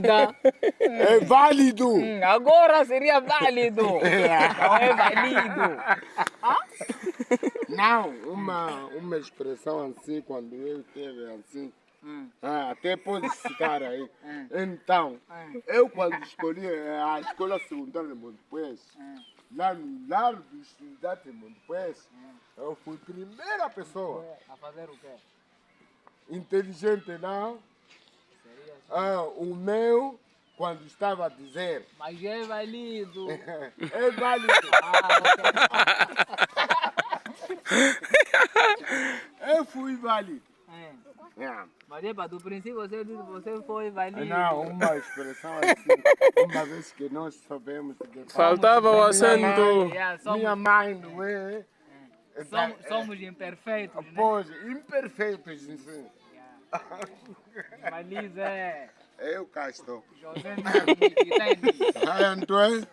É válido. Agora seria válido. Não é válido. Não, uma expressão assim, quando eu teve assim, até pode citar aí. Então, eu quando escolhi a escola secundária de Montepuez, lá no lar do estudante de Montepuez, eu fui a primeira pessoa. A fazer o quê? Inteligente, não? O meu, quando estava a dizer, Mas é válido. é válido. Eu fui válido. Mas epa, do princípio você disse que você foi válido. Não, uma expressão assim, uma vez que nós sabemos que Faltava o acento. minha mãe não é. Somos imperfeitos, né? Pois, imperfeitos, sim. Válido é Eu cá estou. José Miguel. Então,